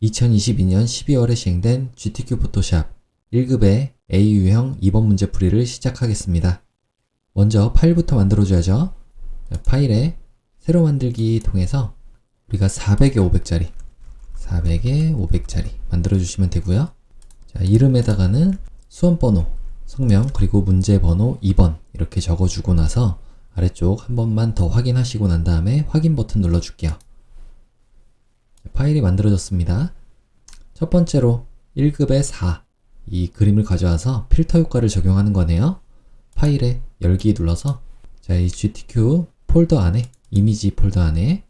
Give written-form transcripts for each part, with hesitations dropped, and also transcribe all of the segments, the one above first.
2022년 12월에 시행된 GTQ 포토샵 1급의 A 유형 2번 문제 풀이를 시작하겠습니다. 먼저 파일부터 만들어줘야죠. 파일에 새로 만들기 통해서 우리가 400에 500짜리 400에 500짜리 만들어주시면 되고요. 자, 이름에다가는 수험번호, 성명, 그리고 문제번호 2번 이렇게 적어주고 나서 아래쪽 한 번만 더 확인하시고 난 다음에 확인 버튼 눌러줄게요. 파일이 만들어졌습니다. 첫 번째로 1급의 4 이 그림을 가져와서 필터 효과를 적용하는 거네요. 파일에 열기 눌러서 자, 이 GTQ 폴더 안에 이미지 폴더 안에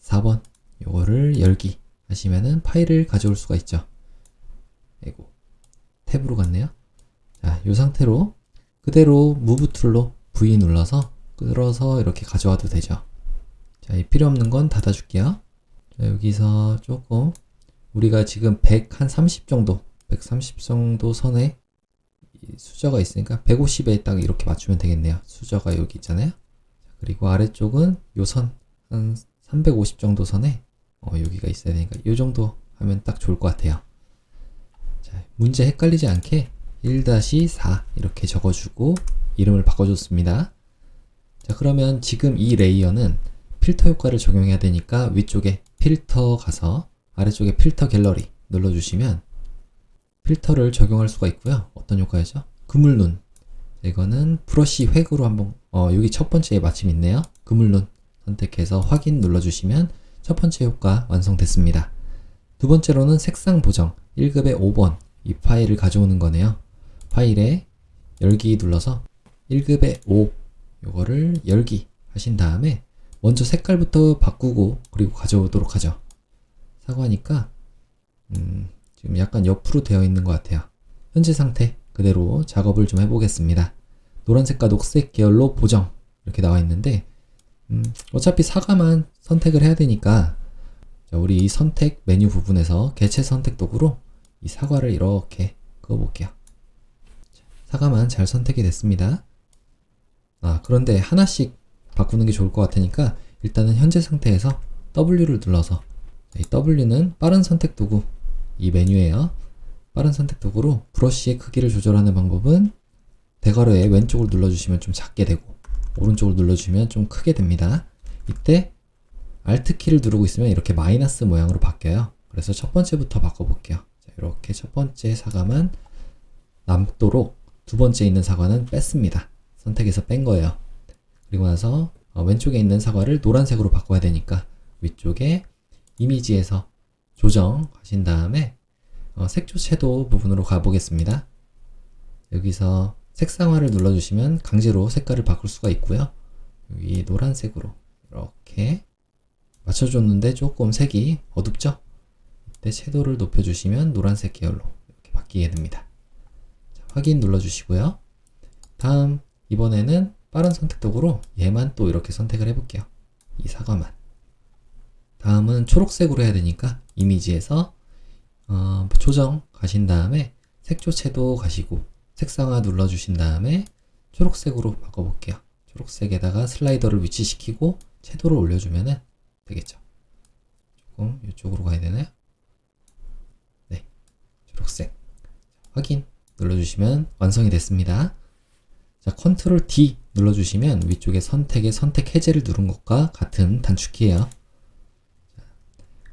4번 요거를 열기 하시면은 파일을 가져올 수가 있죠. 아이고 탭으로 갔네요. 자, 이 상태로 그대로 무브 툴로 V 눌러서 끌어서 이렇게 가져와도 되죠. 자, 이 필요 없는 건 닫아줄게요. 자, 여기서 조금 우리가 지금 130 정도 130 정도 선에 수저가 있으니까 150에 딱 이렇게 맞추면 되겠네요. 수저가 여기 있잖아요. 그리고 아래쪽은 요 선 한 350 정도 선에 여기가 있어야 되니까 요 정도 하면 딱 좋을 것 같아요. 자, 문제 헷갈리지 않게 1-4 이렇게 적어주고 이름을 바꿔줬습니다. 자, 그러면 지금 이 레이어는 필터 효과를 적용해야 되니까 위쪽에 필터 가서 아래쪽에 필터 갤러리 눌러주시면 필터를 적용할 수가 있고요. 어떤 효과죠? 그물눈. 이거는 브러쉬 획으로 한번 여기 첫 번째에 마침 있네요. 그물눈 선택해서 확인 눌러주시면 첫 번째 효과 완성됐습니다. 두 번째로는 색상 보정 1급의 5번 이 파일을 가져오는 거네요. 파일에 열기 눌러서 1급의 5 요거를 열기 하신 다음에 먼저 색깔부터 바꾸고 그리고 가져오도록 하죠. 사과니까 지금 약간 옆으로 되어 있는 것 같아요. 현재 상태 그대로 작업을 좀 해보겠습니다. 노란색과 녹색 계열로 보정 이렇게 나와 있는데 어차피 사과만 선택을 해야 되니까 자, 우리 이 선택 메뉴 부분에서 개체 선택 도구로 이 사과를 이렇게 그어볼게요. 사과만 잘 선택이 됐습니다. 그런데 하나씩 바꾸는 게 좋을 것 같으니까 일단은 현재 상태에서 W를 눌러서 이 W는 빠른 선택 도구 이 메뉴에요. 빠른 선택 도구로 브러쉬의 크기를 조절하는 방법은 대괄호의 왼쪽을 눌러주시면 좀 작게 되고 오른쪽을 눌러주시면 좀 크게 됩니다. 이때 Alt 키를 누르고 있으면 이렇게 마이너스 모양으로 바뀌어요. 그래서 첫 번째부터 바꿔볼게요. 자, 이렇게 첫 번째 사과만 남도록 두 번째 있는 사과는 뺐습니다. 선택해서 뺀 거예요. 그리고 나서 왼쪽에 있는 사과를 노란색으로 바꿔야 되니까 위쪽에 이미지에서 조정 하신 다음에 색조 섀도우 부분으로 가보겠습니다. 여기서 색상화를 눌러주시면 강제로 색깔을 바꿀 수가 있고요. 여기 노란색으로 이렇게 맞춰줬는데 조금 색이 어둡죠? 이때 섀도우를 높여주시면 노란색 계열로 이렇게 바뀌게 됩니다. 자, 확인 눌러주시고요. 다음 이번에는 빠른 선택 도구로 얘만 또 이렇게 선택을 해볼게요. 이 사과만. 다음은 초록색으로 해야 되니까 이미지에서 조정 가신 다음에 색조 섀도우 가시고 색상화 눌러주신 다음에 초록색으로 바꿔볼게요. 초록색에다가 슬라이더를 위치시키고 섀도우를 올려주면 되겠죠. 조금 이쪽으로 가야 되나요? 네, 초록색. 확인 눌러주시면 완성이 됐습니다. 자, 컨트롤 D 눌러주시면 위쪽에 선택에 선택 해제를 누른 것과 같은 단축키예요.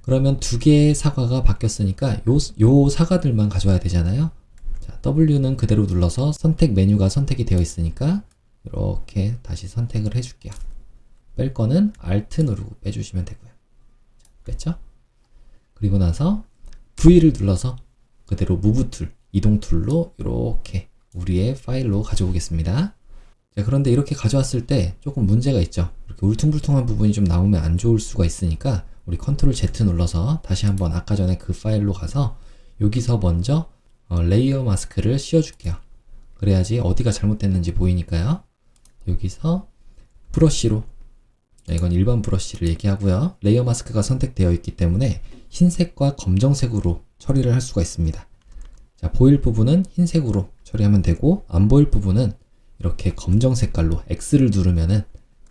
그러면 두 개의 사과가 바뀌었으니까 요 사과들만 가져와야 되잖아요. 자, W는 그대로 눌러서 선택 메뉴가 선택이 되어 있으니까 이렇게 다시 선택을 해줄게요. 뺄 거는 Alt 누르고 빼주시면 되고요. 자, 뺐죠? 그리고 나서 V를 눌러서 그대로 무브 툴, 이동 툴로 이렇게 우리의 파일로 가져오겠습니다. 자, 그런데 이렇게 가져왔을 때 조금 문제가 있죠. 이렇게 울퉁불퉁한 부분이 좀 나오면 안 좋을 수가 있으니까 우리 컨트롤 Z 눌러서 다시 한번 아까 전에 그 파일로 가서 여기서 먼저 레이어 마스크를 씌워줄게요. 그래야지 어디가 잘못됐는지 보이니까요. 여기서 브러쉬로 이건 일반 브러쉬를 얘기하고요. 레이어 마스크가 선택되어 있기 때문에 흰색과 검정색으로 처리를 할 수가 있습니다. 자, 보일 부분은 흰색으로 처리하면 되고 안 보일 부분은 이렇게 검정 색깔로 X를 누르면은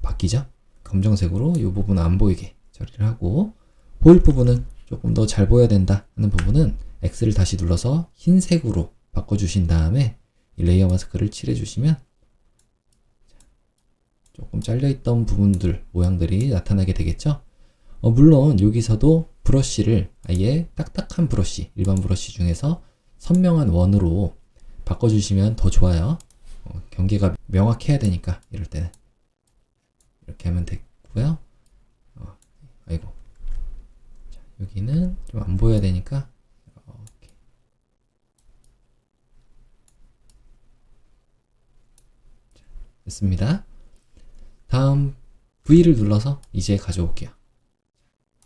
바뀌죠? 검정색으로 이 부분 안 보이게 처리를 하고 보일 부분은 조금 더 잘 보여야 된다 하는 부분은 X를 다시 눌러서 흰색으로 바꿔주신 다음에 이 레이어 마스크를 칠해주시면 조금 잘려있던 부분들, 모양들이 나타나게 되겠죠? 물론 여기서도 브러쉬를 아예 딱딱한 브러쉬, 일반 브러쉬 중에서 선명한 원으로 바꿔주시면 더 좋아요. 경계가 명확해야 되니까 이럴 때는 이렇게 하면 되고요. 아이고, 자, 여기는 좀 안 보여야 되니까 이렇게. 자, 됐습니다. 다음 V를 눌러서 이제 가져올게요.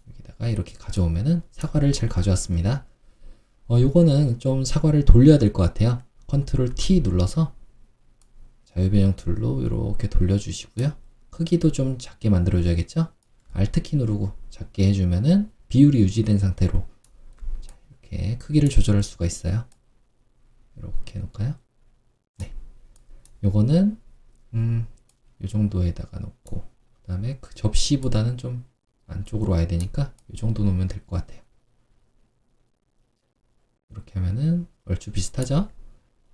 여기다가 이렇게 가져오면은 사과를 잘 가져왔습니다. 요거는 좀 사과를 돌려야 될 것 같아요. 컨트롤 T 눌러서 자유변형 툴로 이렇게 돌려주시고요. 크기도 좀 작게 만들어줘야겠죠? Alt키 누르고 작게 해주면은 비율이 유지된 상태로 이렇게 크기를 조절할 수가 있어요. 이렇게 해놓을까요? 네. 요거는 이 정도에다가 놓고, 그 다음에 그 접시보다는 좀 안쪽으로 와야 되니까 이 정도 놓으면 될 것 같아요. 이렇게 하면은 얼추 비슷하죠?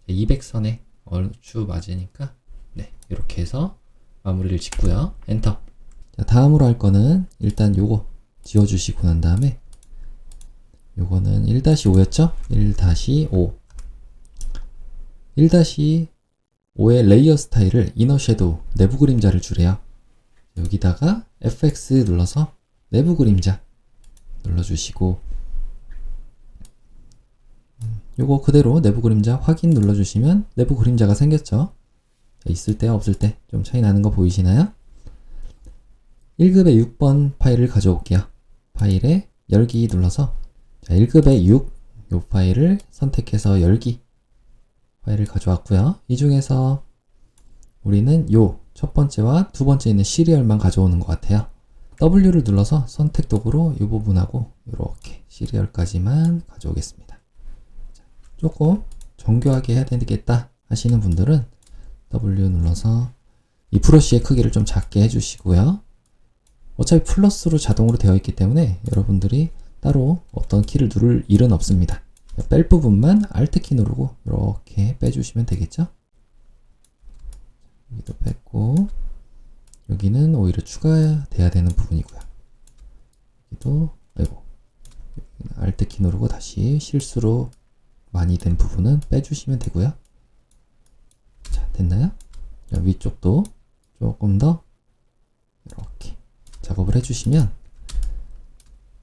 200선에 얼추 맞으니까 네, 이렇게 해서 마무리를 짓고요. 엔터. 자, 다음으로 할 거는 일단 요거 지워주시고 난 다음에 요거는 1-5였죠? 1-5 1-5의 레이어 스타일을 이너 섀도우, 내부 그림자를 주래요. 여기다가 FX 눌러서 내부 그림자 눌러주시고, 요거 그대로 내부 그림자 확인 눌러주시면 내부 그림자가 생겼죠. 있을 때 없을 때 좀 차이 나는 거 보이시나요? 1급의 6번 파일을 가져올게요. 파일에 열기 눌러서, 자, 1급의 6, 요 파일을 선택해서 열기 파일을 가져왔고요. 이 중에서 우리는 요 첫 번째와 두 번째 있는 시리얼만 가져오는 것 같아요. W를 눌러서 선택 도구로 이 부분하고 이렇게 시리얼까지만 가져오겠습니다. 조금 정교하게 해야 되겠다 하시는 분들은 W 눌러서 이 브러쉬의 크기를 좀 작게 해주시고요. 어차피 플러스로 자동으로 되어 있기 때문에 여러분들이 따로 어떤 키를 누를 일은 없습니다. 뺄 부분만 Alt키 누르고 이렇게 빼주시면 되겠죠? 여기도 뺐고, 여기는 오히려 추가돼야 되는 부분이고요. 여기도, 아이고, Alt키 누르고 다시 실수로 많이 된 부분은 빼주시면 되고요. 자, 됐나요? 자, 위쪽도 조금 더 이렇게 작업을 해주시면,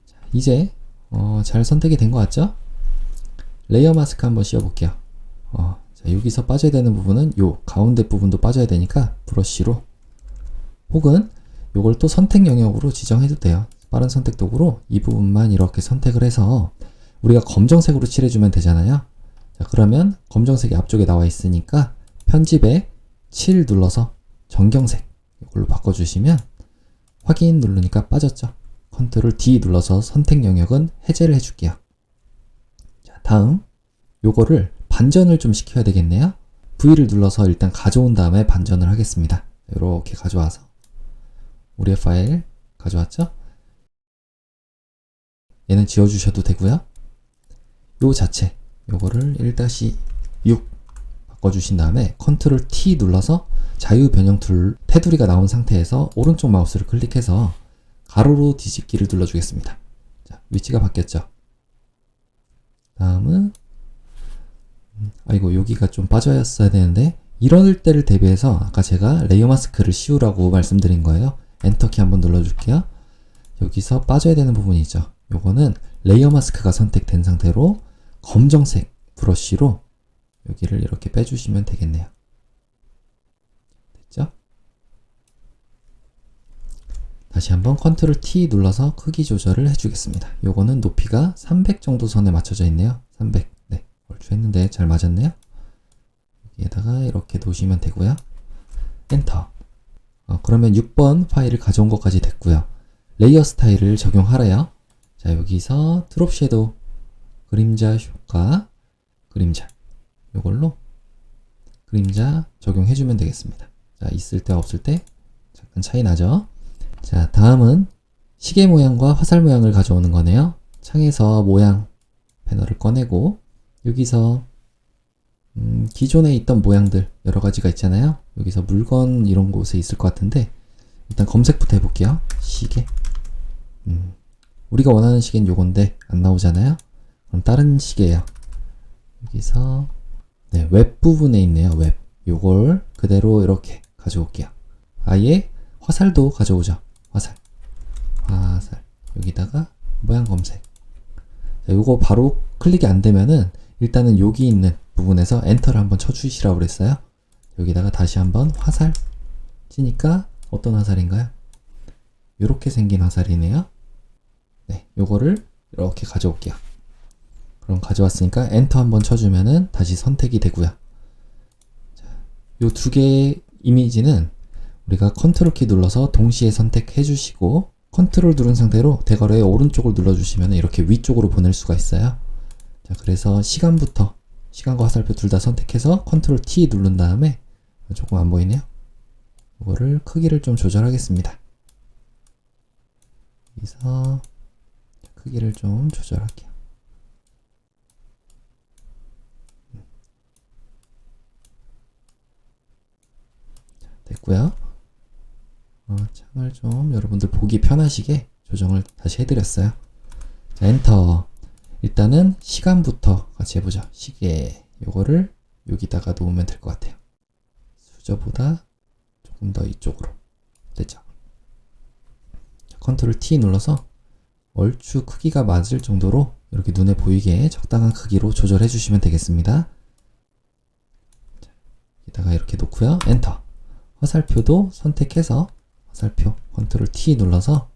자, 이제 잘 선택이 된 것 같죠? 레이어 마스크 한번 씌워볼게요. 자, 여기서 빠져야 되는 부분은 요 가운데 부분도 빠져야 되니까 브러쉬로, 혹은 요걸 또 선택 영역으로 지정해도 돼요. 빠른 선택 도구로 이 부분만 이렇게 선택을 해서 우리가 검정색으로 칠해주면 되잖아요. 자, 그러면 검정색이 앞쪽에 나와 있으니까 편집에 7 눌러서 정경색 이걸로 바꿔주시면, 확인 누르니까 빠졌죠. 컨트롤 D 눌러서 선택 영역은 해제를 해줄게요. 자, 다음 요거를 반전을 좀 시켜야 되겠네요. V를 눌러서 일단 가져온 다음에 반전을 하겠습니다. 이렇게 가져와서 우리의 파일 가져왔죠? 얘는 지워주셔도 되고요. 요 자체 요거를 1-6 바꿔주신 다음에 컨트롤 T 눌러서 자유 변형 툴 테두리가 나온 상태에서 오른쪽 마우스를 클릭해서 가로로 뒤집기를 눌러주겠습니다. 자, 위치가 바뀌었죠? 다음은 아이고, 여기가 좀 빠져야 되는데, 이럴 때를 대비해서 아까 제가 레이어 마스크를 씌우라고 말씀드린 거예요. 엔터키 한번 눌러줄게요. 여기서 빠져야 되는 부분이 있죠. 요거는 레이어 마스크가 선택된 상태로 검정색 브러쉬로 여기를 이렇게 빼주시면 되겠네요. 됐죠? 다시 한번 컨트롤 T 눌러서 크기 조절을 해주겠습니다. 요거는 높이가 300 정도 선에 맞춰져 있네요. 300. 네, 얼추 했는데 잘 맞았네요. 여기에다가 이렇게 놓으시면 되고요. 엔터. 그러면 6번 파일을 가져온 것까지 됐고요. 레이어 스타일을 적용하래요. 자, 여기서 드롭 섀도우, 그림자 효과, 그림자 요걸로 그림자 적용해주면 되겠습니다. 자, 있을 때 없을 때 잠깐 차이 나죠? 자, 다음은 시계 모양과 화살 모양을 가져오는 거네요. 창에서 모양 패널을 꺼내고 여기서 기존에 있던 모양들 여러 가지가 있잖아요. 여기서 물건 이런 곳에 있을 것 같은데 일단 검색부터 해볼게요. 시계. 우리가 원하는 시계는 요건데 안 나오잖아요. 그럼 다른 시계예요. 여기서 네, 웹 부분에 있네요. 웹. 요걸 그대로 이렇게 가져올게요. 아예 화살도 가져오죠. 화살. 여기다가 모양 검색. 자, 요거 바로 클릭이 안 되면은 일단은 여기 있는 부분에서 엔터를 한번 쳐주시라고 그랬어요. 여기다가 다시 한번 화살 치니까 어떤 화살인가요? 요렇게 생긴 화살이네요. 네, 요거를 이렇게 가져올게요. 그럼 가져왔으니까 엔터 한번 쳐주면은 다시 선택이 되고요. 요 두 개의 이미지는 우리가 컨트롤 키 눌러서 동시에 선택해 주시고 컨트롤 누른 상태로 대괄호의 오른쪽을 눌러주시면 이렇게 위쪽으로 보낼 수가 있어요. 자, 그래서 시간과 화살표 둘 다 선택해서 컨트롤 T 누른 다음에 조금 안 보이네요. 이거를 크기를 좀 조절하겠습니다. 여기서 크기를 좀 조절할게요. 자, 됐고요. 창을 좀 여러분들 보기 편하시게 조정을 다시 해드렸어요. 자, 엔터. 일단은 시간부터 같이 해보죠. 시계. 요거를 여기다가 놓으면 될 것 같아요. 수저보다 조금 더 이쪽으로. 됐죠? 컨트롤 T 눌러서 얼추 크기가 맞을 정도로 이렇게 눈에 보이게 적당한 크기로 조절해 주시면 되겠습니다. 자, 여기다가 이렇게 놓고요. 엔터. 화살표도 선택해서 화살표 컨트롤 T 눌러서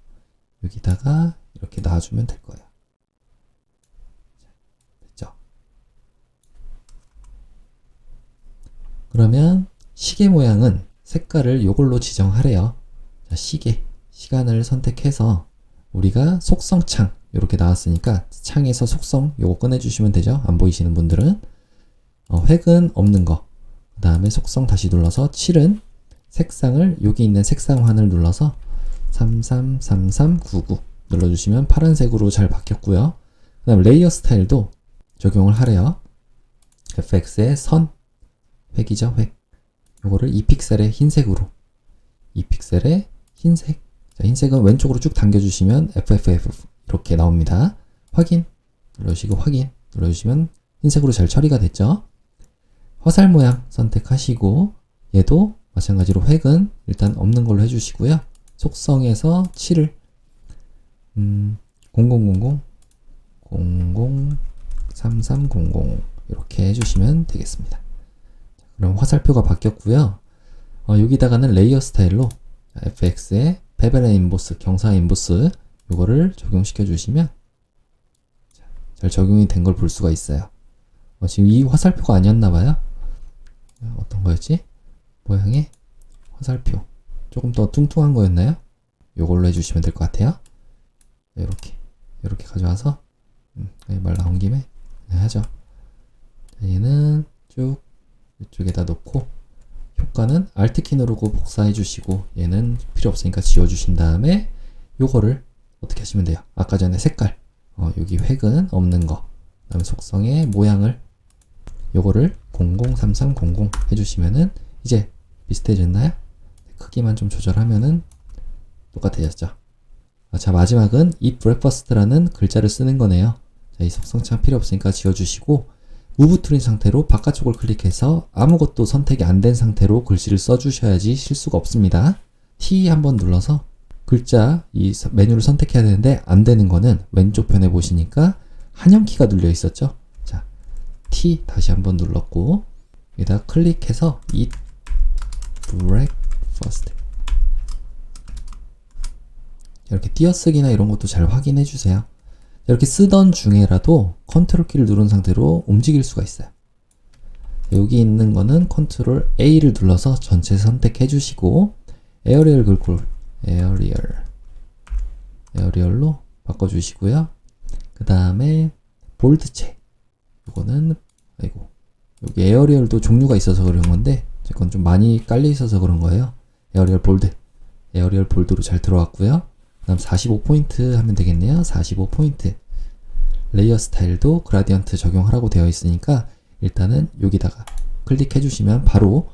여기다가 이렇게 놔주면 될 거예요. 됐죠? 그러면 시계 모양은 색깔을 요걸로 지정하래요. 자, 시간을 선택해서 우리가 속성창 이렇게 나왔으니까 창에서 속성 요거 꺼내주시면 되죠. 안 보이시는 분들은 획은 없는 거, 그 다음에 속성 다시 눌러서 7은 색상을 여기 있는 색상환을 눌러서 333399 눌러주시면 파란색으로 잘 바뀌었고요. 그 다음 레이어 스타일도 적용을 하래요. FX의 선, 획이죠, 획. 요거를 2픽셀의 흰색으로, 2픽셀의 흰색. 자, 흰색은 왼쪽으로 쭉 당겨주시면 FFF 이렇게 나옵니다. 확인 눌러주시고 확인 눌러주시면 흰색으로 잘 처리가 됐죠. 화살 모양 선택하시고 얘도 마찬가지로 획은 일단 없는 걸로 해주시고요. 속성에서 7을 0000 003300 이렇게 해주시면 되겠습니다. 자, 그럼 화살표가 바뀌었고요. 여기다가는 레이어 스타일로 FX의 베벨 인보스, 경사 인보스 이거를 적용시켜 주시면 잘 적용이 된 걸 볼 수가 있어요. 지금 이 화살표가 아니었나봐요. 어떤 거였지? 모양의 화살표 조금 더 뚱뚱한 거였나요? 요걸로 해주시면 될 것 같아요. 이렇게 가져와서 말 나온 김에 하죠. 얘는 쭉 이쪽에다 놓고 효과는 Alt키 누르고 복사해 주시고 얘는 필요 없으니까 지워 주신 다음에 요거를 어떻게 하시면 돼요? 아까 전에 색깔 여기 획은 없는 거, 그 다음에 속성의 모양을 요거를 003300 해주시면은 이제 비슷해졌나요? 크기만 좀 조절하면은 똑같아졌죠. 자, 마지막은 이 breakfast라는 글자를 쓰는 거네요. 자, 이 속성창 필요 없으니까 지워주시고 무브 툴인 상태로 바깥쪽을 클릭해서 아무것도 선택이 안 된 상태로 글씨를 써주셔야지 실수가 없습니다. T 한번 눌러서 글자 이 메뉴를 선택해야 되는데 안 되는 거는 왼쪽 편에 보시니까 한영키가 눌려 있었죠. 자, T 다시 한번 눌렀고 여기다 클릭해서 이 breakfast 이렇게 띄어쓰기나 이런 것도 잘 확인해 주세요. 이렇게 쓰던 중에라도 컨트롤 키를 누른 상태로 움직일 수가 있어요. 여기 있는 거는 컨트롤 A를 눌러서 전체 선택해 주시고 에어리얼 글꼴 에어리얼로 바꿔 주시고요. 그 다음에 볼드체 이거는 여기 에어리얼도 종류가 있어서 그런 건데 건 좀 많이 깔려 있어서 그런 거예요. 에어리얼 볼드로 잘 들어왔고요. 그 다음 45포인트 하면 되겠네요. 45포인트 레이어 스타일도 그라디언트 적용하라고 되어 있으니까 일단은 여기다가 클릭해 주시면 바로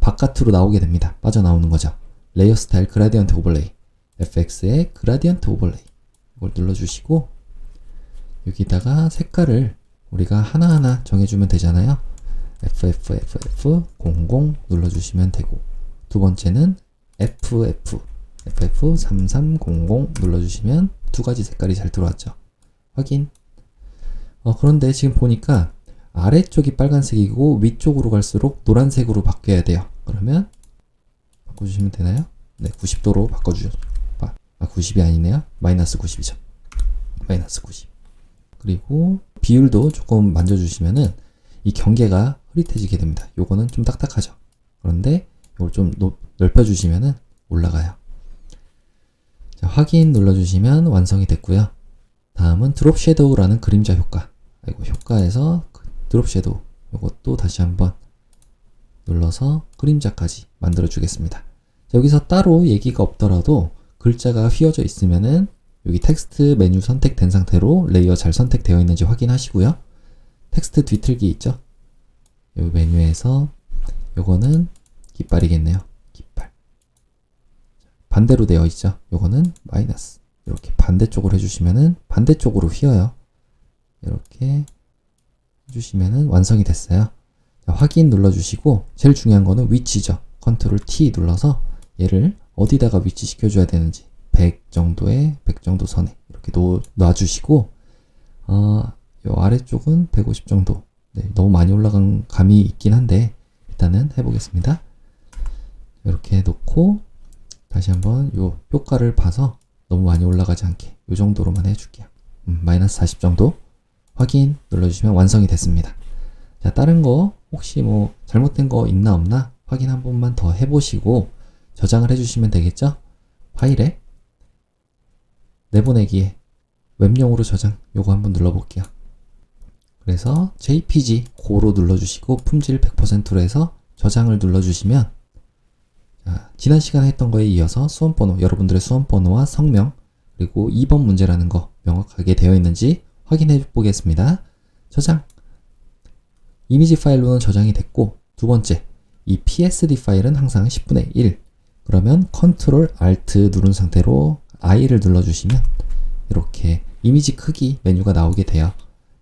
바깥으로 나오게 됩니다. 빠져나오는 거죠. 레이어 스타일 그라디언트 오버레이, FX의 그라디언트 오버레이 이걸 눌러주시고 여기다가 색깔을 우리가 하나하나 정해주면 되잖아요. FFFF00 눌러주시면 되고, 두 번째는 FF3300 눌러주시면 두 가지 색깔이 잘 들어왔죠. 확인. 그런데 지금 보니까 아래쪽이 빨간색이고 위쪽으로 갈수록 노란색으로 바뀌어야 돼요. 그러면 바꿔주시면 되나요? 네, 90도로 바꿔주죠. 90이 아니네요. 마이너스 90이죠. 마이너스 90. 그리고 비율도 조금 만져주시면은 이 경계가 흐릿해지게 됩니다. 요거는 좀 딱딱하죠. 그런데 이걸 좀 넓혀주시면은 올라가요. 자, 확인 눌러주시면 완성이 됐고요. 다음은 드롭 섀도우라는 그림자 효과. 효과에서 드롭 섀도우 요것도 다시 한번 눌러서 그림자까지 만들어 주겠습니다. 여기서 따로 얘기가 없더라도 글자가 휘어져 있으면은 여기 텍스트 메뉴 선택된 상태로 레이어 잘 선택되어 있는지 확인하시고요. 텍스트 뒤틀기 있죠? 여기 메뉴에서 요거는 깃발이겠네요. 깃발. 반대로 되어 있죠? 요거는 마이너스. 이렇게 반대쪽으로 해주시면은 반대쪽으로 휘어요. 이렇게 해주시면은 완성이 됐어요. 자, 확인 눌러주시고 제일 중요한 거는 위치죠. 컨트롤 T 눌러서 얘를 어디다가 위치 시켜줘야 되는지 100 정도 선에 이렇게 놔주시고 요 아래쪽은 150 정도. 네, 너무 많이 올라간 감이 있긴 한데 일단은 해보겠습니다. 이렇게 놓고 다시 한번 요 효과를 봐서 너무 많이 올라가지 않게 요 정도로만 해줄게요. 마이너스 40 정도. 확인 눌러주시면 완성이 됐습니다. 자, 다른 거 혹시 뭐 잘못된 거 있나 없나 확인 한 번만 더 해보시고 저장을 해주시면 되겠죠? 파일에 내보내기에 웹용으로 저장 요거 한번 눌러볼게요. 그래서 JPG 고로 눌러주시고 품질 100%로 해서 저장을 눌러주시면 지난 시간에 했던 거에 이어서 수험번호, 여러분들의 수험번호와 성명 그리고 2번 문제라는 거 명확하게 되어 있는지 확인해 보겠습니다. 저장. 이미지 파일로는 저장이 됐고 두 번째, 이 PSD 파일은 항상 10분의 1 그러면 컨트롤 Alt 누른 상태로 I를 눌러주시면 이렇게 이미지 크기 메뉴가 나오게 돼요.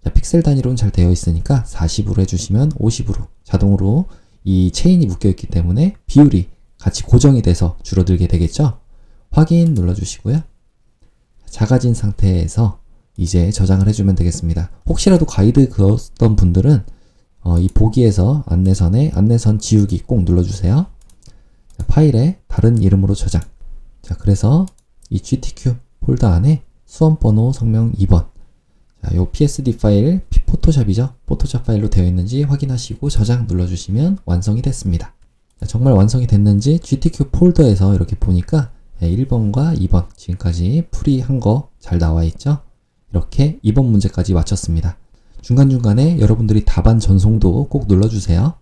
자, 픽셀 단위로는 잘 되어 있으니까 40으로 해주시면 50으로 자동으로 이 체인이 묶여 있기 때문에 비율이 같이 고정이 돼서 줄어들게 되겠죠. 확인 눌러주시고요. 작아진 상태에서 이제 저장을 해주면 되겠습니다. 혹시라도 가이드 그었던 분들은 이 보기에서 안내선에 안내선 지우기 꼭 눌러주세요. 자, 파일에 다른 이름으로 저장. 자, 그래서 이 GTQ 폴더 안에 수험번호 성명 2번 자, 요 PSD 파일 포토샵이죠. 포토샵 파일로 되어 있는지 확인하시고 저장 눌러주시면 완성이 됐습니다. 자, 정말 완성이 됐는지 GTQ 폴더에서 이렇게 보니까 1번과 2번 지금까지 풀이한 거 잘 나와 있죠. 이렇게 2번 문제까지 마쳤습니다. 중간중간에 여러분들이 답안 전송도 꼭 눌러주세요.